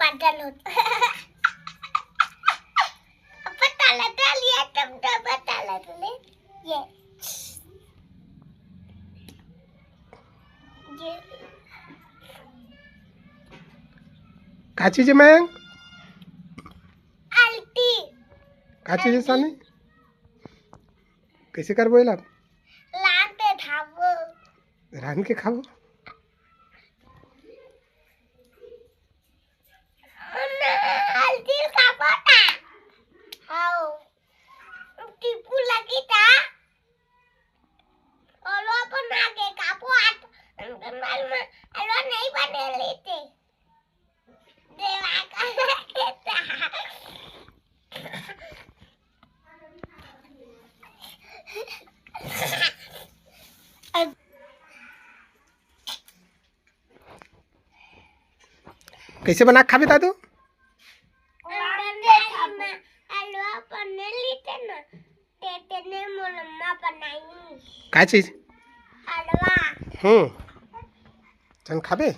पाटल होता पता लगा लिया तुम तो पता लगा ले ये का चीज है मैं आलती का चीज है सानी कैसे कर बोला लान पे खावो रान के खाओ हल्दी खावो ता हाओ टीपू लगी ता और अपन आगे कापो आट माल में अलो नहीं बने लेते देवा का कहता कैसे बना खा बेटा तू का चीज हलवा चल खाबे